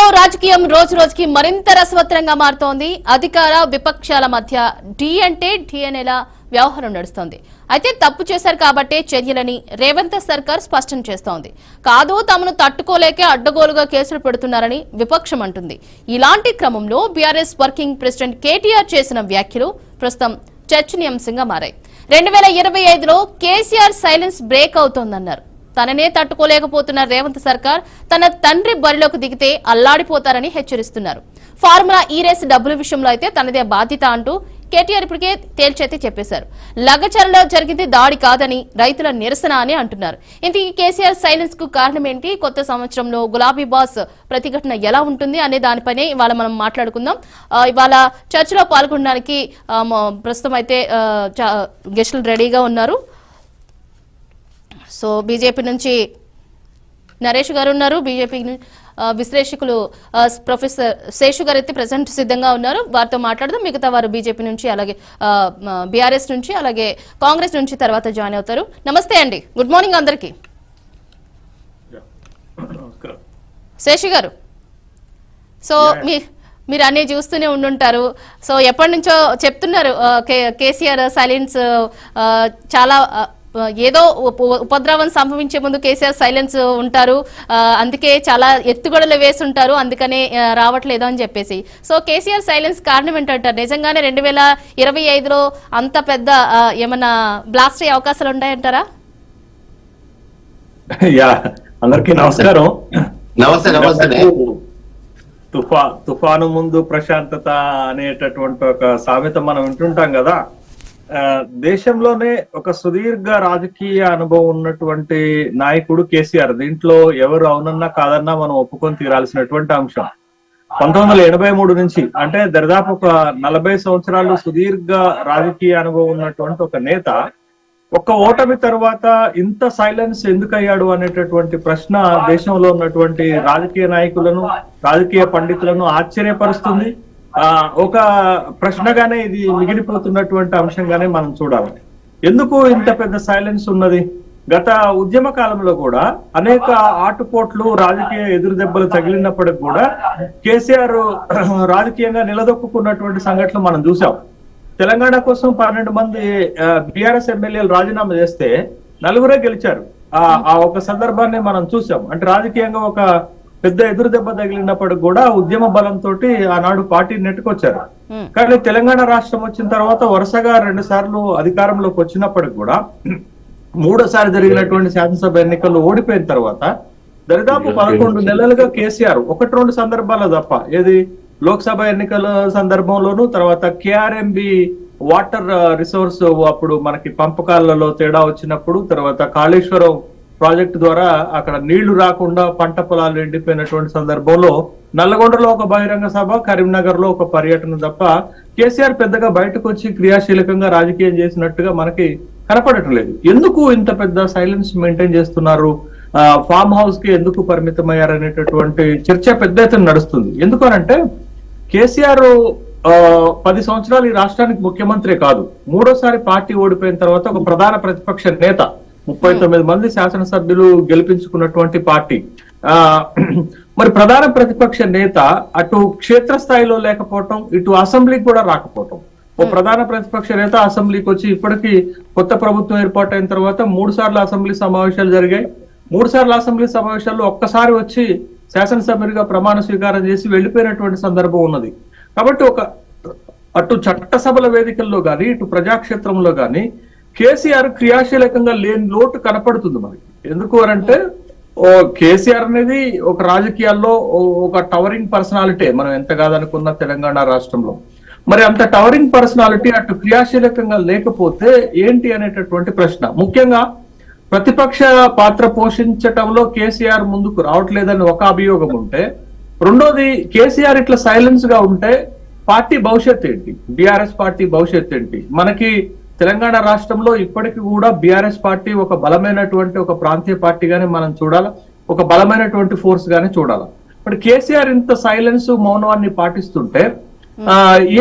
ఏపీలో రాజకీయం రోజు రోజుకి మరింత రసవత్తరంగా మారుతోంది. అధికార విపక్షాల మధ్య ఢీ అంటే ఢీ అనేలా వ్యవహారం నడుస్తోంది. అయితే తప్పు చేశారు కాబట్టే చర్యలని రేవంత్ సర్కార్ స్పష్టం చేస్తోంది. కాదు తమను తట్టుకోలేకే అడ్డగోలుగా కేసులు పెడుతున్నారని విపక్షం అంటుంది. ఇలాంటి క్రమంలో బీఆర్ఎస్ వర్కింగ్ ప్రెసిడెంట్ కేటీఆర్ చేసిన వ్యాఖ్యలు ప్రస్తుతం చర్చనీయాంశంగా మారాయి. 2025లో కేసీఆర్ సైలెన్స్ బ్రేక్ అవుతోందన్నారు. తననే తట్టుకోలేకపోతున్న రేవంత్ సర్కార్ తన తండ్రి బరిలోకి దిగితే అల్లాడిపోతారని హెచ్చరిస్తున్నారు. ఫార్ములా ఈ రేస్ డబ్బుల విషయంలో అయితే తనదే బాధ్యత అంటూ కేటీఆర్ ఇప్పటికే తేల్చైతే చెప్పేశారు. లగచర్లలో జరిగింది దాడి కాదని రైతుల నిరసన అని అంటున్నారు. ఇంతకీ కేసీఆర్ సైలెన్స్ కు కారణం ఏంటి? కొత్త సంవత్సరంలో గులాబీ బాస్ ప్రతిఘటన ఎలా ఉంటుంది అనే దానిపైనే ఇవాళ మనం మాట్లాడుకుందాం. ఇవాళ చర్చలో పాల్గొనడానికి ప్రస్తుతం అయితే గెస్టులు రెడీగా ఉన్నారు. సో బీజేపీ నుంచి నరేష్ గారు ఉన్నారు, బీజేపీ విశ్లేషకులు ప్రొఫెసర్ శేషు గారు అయితే ప్రజెంట్ సిద్ధంగా ఉన్నారు. వారితో మాట్లాడదాం. మిగతా వారు బీజేపీ నుంచి, అలాగే బీఆర్ఎస్ నుంచి, అలాగే కాంగ్రెస్ నుంచి తర్వాత జాయిన్ అవుతారు. నమస్తే అండి, గుడ్ మార్నింగ్ అందరికి. శేషు గారు, సో మీరు అన్నీ చూస్తూనే ఉండుంటారు. సో ఎప్పటి నుంచో చెప్తున్నారు కేసీఆర్ సైలెన్స్ చాలా ఏదో ఉపద్రవం సంభవించే ముందు కేసీఆర్ సైలెన్స్ ఉంటారు, అందుకే చాలా ఎత్తుగడలు వేసుంటారు, అందుకనే రావట్లేదు అని చెప్పేసి. సో కేసీఆర్ సైలెన్స్ కారణం ఏంటంటారు? నిజంగానే 2025లో అంత పెద్ద ఏమన్నా బ్లాస్ట్ అయ్యే అవకాశాలు ఉంటాయంటారా? అందరికీ నమస్కారం. నమస్తే. నమస్తే. తుఫాను ముందు ప్రశాంతత అనేటటువంటి ఒక సామెత మనం వింటుంటాం కదా. దేశంలోనే ఒక సుదీర్ఘ రాజకీయ అనుభవం ఉన్నటువంటి నాయకుడు కేసీఆర్. దీంట్లో ఎవరు అవునన్నా కాదన్నా మనం ఒప్పుకొని తీరాల్సినటువంటి అంశం. 1983 నుంచి అంటే దరిదాపు ఒక 40 సంవత్సరాలు సుదీర్ఘ రాజకీయ అనుభవం ఉన్నటువంటి ఒక నేత ఒక్క ఓటమి తర్వాత ఇంత సైలెన్స్ ఎందుకు అయ్యాడు అనేటటువంటి ప్రశ్న దేశంలో ఉన్నటువంటి రాజకీయ నాయకులను, రాజకీయ పండితులను ఆశ్చర్యపరుస్తుంది. ఒక ప్రశ్నగానే ఇది మిగిలిపోతున్నటువంటి అంశంగానే మనం చూడాలి. ఎందుకు ఇంత పెద్ద సైలెన్స్ ఉన్నది? గత ఉద్యమ కాలంలో కూడా అనేక ఆటుపోట్లు, రాజకీయ ఎదురు దెబ్బలు తగిలినప్పటికి కూడా కేసీఆర్ రాజకీయంగా నిలదొక్కున్నటువంటి సంఘటనలు మనం చూసాం. తెలంగాణ కోసం 12 మంది బీఆర్ఎస్ ఎమ్మెల్యేలు రాజీనామా చేస్తే 4 గెలిచారు. ఆ ఒక సందర్భాన్ని మనం చూసాం. అంటే రాజకీయంగా ఒక పెద్ద ఎదురు దెబ్బ తగిలినప్పటికి కూడా ఉద్యమ బలంతో ఆనాడు పార్టీ నెట్టుకొచ్చారు. కానీ తెలంగాణ రాష్ట్రం వచ్చిన తర్వాత వరుసగా 2 సార్లు అధికారంలోకి వచ్చినప్పటికి కూడా 3సారి జరిగినటువంటి శాసనసభ ఎన్నికల్లో ఓడిపోయిన తర్వాత దరిదాపు 11 నెలలుగా కేసీఆర్ 1-2 సందర్భాల్లో తప్ప, ఏది లోక్సభ ఎన్నికల సందర్భంలోనూ, తర్వాత కేఆర్ఎంబి వాటర్ రిసోర్స్ అప్పుడు మనకి పంపకాలలో తేడా వచ్చినప్పుడు, తర్వాత కాళేశ్వరం ప్రాజెక్టు ద్వారా అక్కడ నీళ్లు రాకుండా పంట పొలాలు ఎండిపోయినటువంటి సందర్భంలో నల్లగొండలో ఒక బహిరంగ సభ, కరీంనగర్ లో ఒక పర్యటన తప్ప కేసీఆర్ పెద్దగా బయటకు వచ్చి క్రియాశీలకంగా రాజకీయం చేసినట్టుగా మనకి కనపడటం లేదు. ఎందుకు ఇంత పెద్ద సైలెన్స్ మెయింటైన్ చేస్తున్నారు? ఫామ్ హౌస్ కి ఎందుకు పరిమితమయ్యారనేటటువంటి చర్చ పెద్ద ఎత్తున నడుస్తుంది. ఎందుకనంటే కేసీఆర్ 10 సంవత్సరాలు ఈ రాష్ట్రానికి ముఖ్యమంత్రి కాదు, 3సారి పార్టీ ఓడిపోయిన తర్వాత ఒక ప్రధాన ప్రతిపక్ష నేత, 39 మంది శాసనసభ్యులు గెలిపించుకున్నటువంటి పార్టీ. మరి ప్రధాన ప్రతిపక్ష నేత అటు క్షేత్రస్థాయిలో లేకపోవటం, ఇటు అసెంబ్లీకి కూడా రాకపోవటం. ఓ ప్రధాన ప్రతిపక్ష నేత అసెంబ్లీకి వచ్చి, ఇప్పటికీ కొత్త ప్రభుత్వం ఏర్పాటైన తర్వాత 3 సార్లు అసెంబ్లీ సమావేశాలు జరిగాయి. 3 సార్లు అసెంబ్లీ సమావేశాల్లో ఒక్కసారి వచ్చి శాసనసభ్యుడిగా ప్రమాణ స్వీకారం చేసి వెళ్లిపోయినటువంటి సందర్భం ఉన్నది. కాబట్టి అటు చట్టసభల వేదికల్లో గాని, ఇటు ప్రజాక్షేత్రంలో గాని కేసీఆర్ క్రియాశీలకంగా లేని లోటు కనపడుతుంది మనకి. ఎందుకు అనంటే కేసీఆర్ అనేది ఒక రాజకీయాల్లో ఒక టవరింగ్ పర్సనాలిటీ, మనం ఎంత కాదనుకున్న తెలంగాణ రాష్ట్రంలో. మరి అంత టవరింగ్ పర్సనాలిటీ అటు క్రియాశీలకంగా లేకపోతే ఏంటి అనేటటువంటి ప్రశ్న. ముఖ్యంగా ప్రతిపక్ష పాత్ర పోషించటంలో కేసీఆర్ ముందుకు రావట్లేదని ఒక అభియోగం ఉంటే, రెండోది కేసీఆర్ ఇట్లా సైలెన్స్ గా ఉంటే పార్టీ భవిష్యత్ ఏంటి? బీఆర్ఎస్ పార్టీ భవిష్యత్ ఏంటి? మనకి తెలంగాణ రాష్ట్రంలో ఇప్పటికీ కూడా బీఆర్ఎస్ పార్టీ ఒక బలమైనటువంటి ఒక ప్రాంతీయ పార్టీగానే మనం చూడాలి, ఒక బలమైనటువంటి ఫోర్స్ గానే చూడాలి. ఇప్పుడు కేసీఆర్ ఇంత సైలెన్స్, మౌనాన్ని పాటిస్తుంటే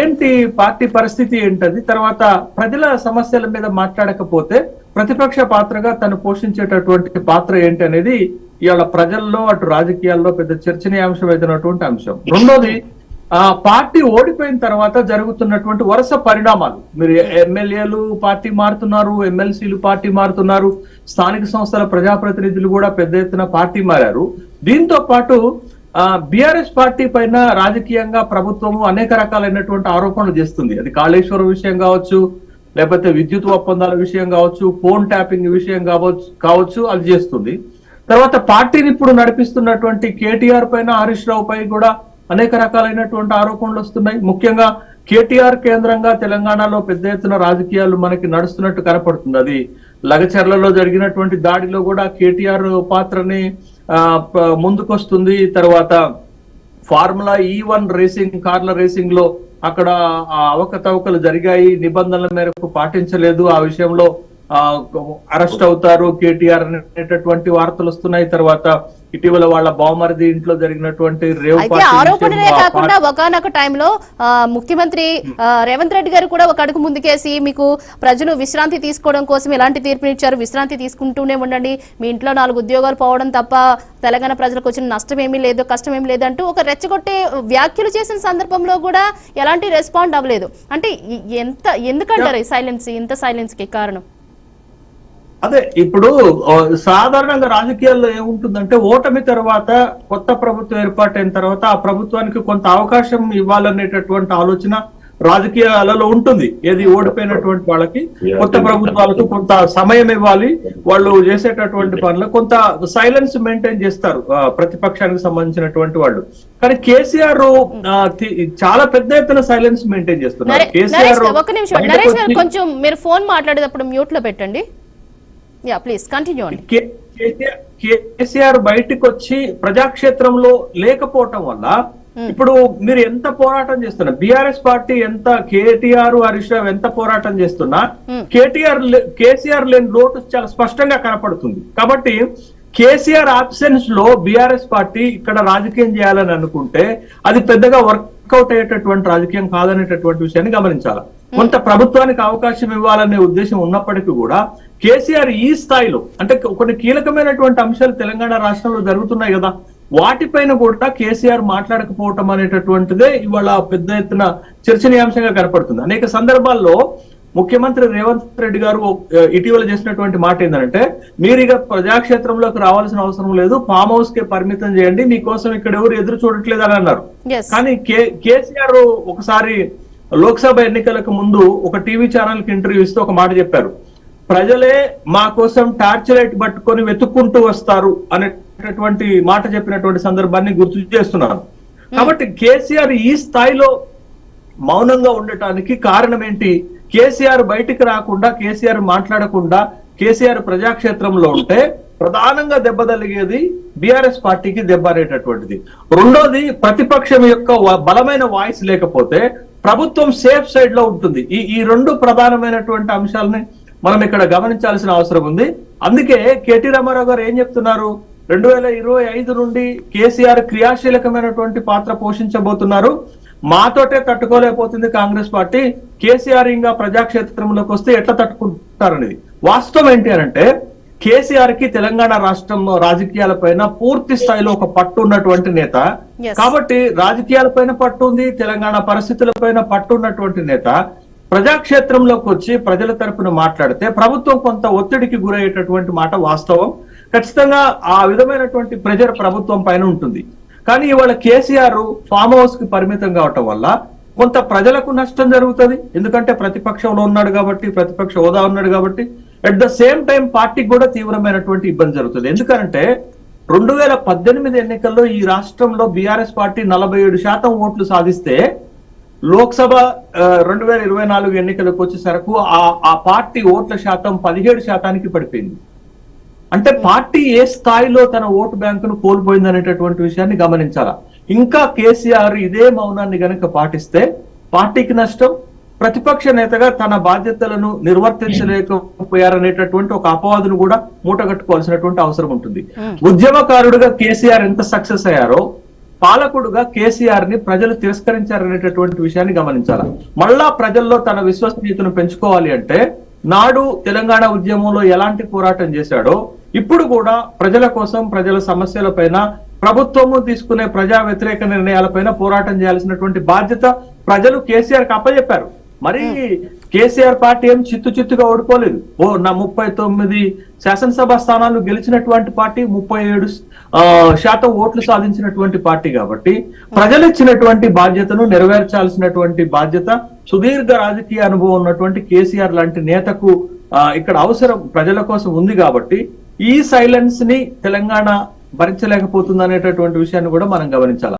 ఏంటి పార్టీ పరిస్థితి ఏంటది? తర్వాత ప్రజల సమస్యల మీద మాట్లాడకపోతే ప్రతిపక్ష పాత్రగా తను పోషించేటటువంటి పాత్ర ఏంటి అనేది ఇవాళ ప్రజల్లో అటు రాజకీయాల్లో పెద్ద చర్చనీయాంశం అయినటువంటి అంశం. రెండోది పార్టీ ఓడిపోయిన తర్వాత జరుగుతున్నటువంటి వరుస పరిణామాలు. మీరు ఎమ్మెల్యేలు పార్టీ మారుతున్నారు, ఎమ్మెల్సీలు పార్టీ మారుతున్నారు, స్థానిక సంస్థల ప్రజాప్రతినిధులు కూడా పెద్ద ఎత్తున పార్టీ మారారు. దీంతో పాటు బీఆర్ఎస్ పార్టీ పైన రాజకీయంగా ప్రభుత్వము అనేక రకాలైనటువంటి ఆరోపణలు చేస్తుంది. అది కాళేశ్వరం విషయం కావచ్చు, లేకపోతే విద్యుత్ ఒప్పందాల విషయం కావచ్చు, ఫోన్ ట్యాపింగ్ విషయం కావచ్చు అది చేస్తుంది. తర్వాత పార్టీని ఇప్పుడు నడిపిస్తున్నటువంటి కేటీఆర్ పైన, హరీష్ రావు పై కూడా అనేక రకాలైనటువంటి ఆరోపణలు వస్తున్నాయి. ముఖ్యంగా కేటీఆర్ కేంద్రంగా తెలంగాణలో పెద్ద ఎత్తున రాజకీయాలు మనకి నడుస్తున్నట్టు కనపడుతుంది. అది లగచర్లలో జరిగినటువంటి దాడిలో కూడా కేటీఆర్ పాత్రని ముందుకొస్తుంది. తర్వాత ఫార్ములా E1 రేసింగ్ కార్ల రేసింగ్ లో అక్కడ అవకతవకలు జరిగాయి, నిబంధనల మేరకు పాటించలేదు, ఆ విషయంలో అరెస్ట్ అవుతారు కేటీఆర్ అనేటటువంటి వార్తలు వస్తున్నాయి. తర్వాత ఇటీవల వాళ్ళ బావమరిది ఇంట్లో జరిగినటువంటి ఆరోపణలే కాకుండా ఒకనొక టైంలో ముఖ్యమంత్రి రేవంత్ రెడ్డి గారు కూడా ఒక అడుగు ముందుకేసి మీకు ప్రజలు విశ్రాంతి తీసుకోవడం కోసం ఎలాంటి తీర్పునిచ్చారు, విశ్రాంతి తీసుకుంటూనే ఉండండి, మీ ఇంట్లో 4 ఉద్యోగాలు పోవడం తప్ప తెలంగాణ ప్రజలకు వచ్చిన నష్టం ఏమీ లేదు, కష్టం ఏమీ లేదంటూ ఒక రెచ్చగొట్టే వ్యాఖ్యలు చేసిన సందర్భంలో కూడా ఎలాంటి రెస్పాండ్ అవ్వలేదు. అంటే ఎందుకంటారు సైలెన్స్, ఇంత సైలెన్స్ కి కారణం? అదే ఇప్పుడు సాధారణంగా రాజకీయాల్లో ఏముంటుందంటే ఓటమి తర్వాత కొత్త ప్రభుత్వం ఏర్పాటైన తర్వాత ఆ ప్రభుత్వానికి కొంత అవకాశం ఇవ్వాలనేటటువంటి ఆలోచన రాజకీయాలలో ఉంటుంది. ఏది ఓడిపోయినటువంటి వాళ్ళకి కొత్త ప్రభుత్వాలకు కొంత సమయం ఇవ్వాలి, వాళ్ళు చేసేటటువంటి పనులు కొంత సైలెన్స్ మెయింటైన్ చేస్తారు ప్రతిపక్షానికి సంబంధించినటువంటి వాళ్ళు. కానీ కేసీఆర్ చాలా పెద్ద ఎత్తున సైలెన్స్ మెయింటైన్ చేస్తున్నారు. కేసీఆర్ ఒక నిమిషం నరేష్ గారు, కొంచెం మీరు ఫోన్ మాట్లాడేటప్పుడు మ్యూట్ లో పెట్టండి. యా ప్లీజ్ కంటిన్యూ అండి. కేసీఆర్ బయటికి వచ్చి ప్రజాక్షేత్రంలో లేకపోవటం వల్ల ఇప్పుడు మీరు ఎంత పోరాటం చేస్తున్నా, బీఆర్ఎస్ పార్టీ ఎంత, కేటీఆర్ హరీష్ రావు ఎంత పోరాటం చేస్తున్నా కేసీఆర్ లేని లోటు చాలా స్పష్టంగా కనపడుతుంది. కాబట్టి కేసీఆర్ ఆబ్సెన్స్ లో బీఆర్ఎస్ పార్టీ ఇక్కడ రాజకీయం చేయాలని అనుకుంటే అది పెద్దగా వర్కౌట్ అయ్యేటటువంటి రాజకీయం కాదనేటటువంటి విషయాన్ని గమనించాలి. కొంత ప్రభుత్వానికి అవకాశం ఇవ్వాలనే ఉద్దేశం ఉన్నప్పటికీ కూడా కేసీఆర్ ఈ స్థాయిలో అంటే కొన్ని కీలకమైనటువంటి అంశాలు తెలంగాణ రాష్ట్రంలో జరుగుతున్నాయి కదా, వాటిపైన కూడా కేసీఆర్ మాట్లాడకపోవటం అనేటటువంటిదే ఇవాళ పెద్ద ఎత్తున చర్చనీయాంశంగా కనపడుతుంది. అనేక సందర్భాల్లో ముఖ్యమంత్రి రేవంత్ రెడ్డి గారు ఇటీవల చేసినటువంటి మాట ఏంటంటే, మీరు ఇక ప్రజాక్షేత్రంలోకి రావాల్సిన అవసరం లేదు, ఫామ్ హౌస్ కే పరిమితం చేయండి, మీకోసం ఇక్కడ ఎవరు ఎదురు చూడట్లేదు అని అన్నారు. కానీ కేసీఆర్ ఒకసారి లోక్సభ ఎన్నికలకు ముందు ఒక టీవీ ఛానల్ కి ఇంటర్వ్యూ ఇస్తూ ఒక మాట చెప్పారు, ప్రజలే మా కోసం టార్చ్ లైట్ పట్టుకొని వెతుక్కుంటూ వస్తారు అనేటటువంటి మాట చెప్పినటువంటి సందర్భాన్ని గుర్తు చేస్తున్నాను. కాబట్టి కేసీఆర్ ఈ స్థాయిలో మౌనంగా ఉండటానికి కారణం ఏంటి? కేసీఆర్ బయటికి రాకుండా, కేసీఆర్ మాట్లాడకుండా, కేసీఆర్ ప్రజాక్షేత్రంలో ఉంటే ప్రధానంగా దెబ్బతలిగేది బీఆర్ఎస్ పార్టీకి దెబ్బ అనేటటువంటిది. రెండోది, ప్రతిపక్షం యొక్క బలమైన వాయిస్ లేకపోతే ప్రభుత్వం సేఫ్ సైడ్ లో ఉంటుంది. ఈ రెండు ప్రధానమైనటువంటి అంశాలని మనం ఇక్కడ గమనించాల్సిన అవసరం ఉంది. అందుకే కేటీ రామారావు గారు ఏం చెప్తున్నారు, 2025 నుండి కేసీఆర్ క్రియాశీలకమైనటువంటి పాత్ర పోషించబోతున్నారు, మాతోటే తట్టుకోలేకపోతుంది కాంగ్రెస్ పార్టీ, కేసీఆర్ ఇంకా ప్రజాక్షేత్రంలోకి వస్తే ఎట్లా తట్టుకుంటారనేది. వాస్తవం ఏంటి అంటే కేసీఆర్ కి తెలంగాణ రాష్ట్రంలో రాజకీయాలపైన పూర్తి స్థాయిలో ఒక పట్టు ఉన్నటువంటి నేత. కాబట్టి రాజకీయాలపైన పట్టు ఉంది, తెలంగాణ పరిస్థితులపైన పట్టు ఉన్నటువంటి నేత ప్రజాక్షేత్రంలోకి వచ్చి ప్రజల తరపున మాట్లాడితే ప్రభుత్వం కొంత ఒత్తిడికి గురయ్యేటటువంటి మాట వాస్తవం. ఖచ్చితంగా ఆ విధమైనటువంటి ప్రెజర్ ప్రభుత్వం పైన ఉంటుంది. కానీ ఇవాళ కేసీఆర్ ఫామ్ హౌస్ కి పరిమితం కావటం వల్ల కొంత ప్రజలకు నష్టం జరుగుతుంది. ఎందుకంటే ప్రతిపక్షంలో ఉన్నాడు కాబట్టి, ప్రతిపక్ష హోదా ఉన్నాడు కాబట్టి. అట్ ద సేమ్ టైం పార్టీకి కూడా తీవ్రమైనటువంటి ఇబ్బంది జరుగుతుంది. ఎందుకంటే 2018 ఎన్నికల్లో ఈ రాష్ట్రంలో బీఆర్ఎస్ పార్టీ 47% ఓట్లు సాధిస్తే లోక్సభ 2024 ఎన్నికలకు వచ్చేసరికి ఆ పార్టీ ఓట్ల శాతం 17% పడిపోయింది. అంటే పార్టీ ఏ స్థాయిలో తన ఓటు బ్యాంకును కోల్పోయింది అనేటటువంటి విషయాన్ని గమనించాలా. ఇంకా కేసీఆర్ ఇదే మౌనాన్ని గనక పాటిస్తే పార్టీకి నష్టం, ప్రతిపక్ష నేతగా తన బాధ్యతలను నిర్వర్తించలేకపోయారనేటటువంటి ఒక అపవాదును కూడా మూటగట్టుకోవాల్సినటువంటి అవసరం ఉంటుంది. ఉద్యమకారుడుగా కేసీఆర్ ఎంత సక్సెస్ అయ్యారో పాలకుడుగా కేసీఆర్ ని ప్రజలు తిరస్కరించారనేటటువంటి విషయాన్ని గమనించాలి. మళ్ళా ప్రజల్లో తన విశ్వసనీయతను పెంచుకోవాలి అంటే నాడు తెలంగాణ ఉద్యమంలో ఎలాంటి పోరాటం చేశాడో ఇప్పుడు కూడా ప్రజల కోసం, ప్రజల సమస్యలపైన, ప్రభుత్వము తీసుకునే ప్రజా వ్యతిరేక నిర్ణయాలపైన పోరాటం చేయాల్సినటువంటి బాధ్యత ప్రజలు కేసీఆర్ కి అప్పచెప్పారు. మరి కేసీఆర్ పార్టీ ఏం చిత్తుగా ఓడిపోలేదు. 39 శాసనసభ స్థానాలు గెలిచినటువంటి పార్టీ, 37% ఓట్లు సాధించినటువంటి పార్టీ. కాబట్టి ప్రజలు ఇచ్చినటువంటి బాధ్యతను నెరవేర్చాల్సినటువంటి బాధ్యత సుదీర్ఘ రాజకీయ అనుభవం ఉన్నటువంటి కేసీఆర్ లాంటి నేతకు ఇక్కడ అవసరం ప్రజల కోసం ఉంది. కాబట్టి ఈ సైలెన్స్ ని తెలంగాణ భరించలేకపోతుంది అనేటటువంటి విషయాన్ని కూడా మనం గమనించాలి.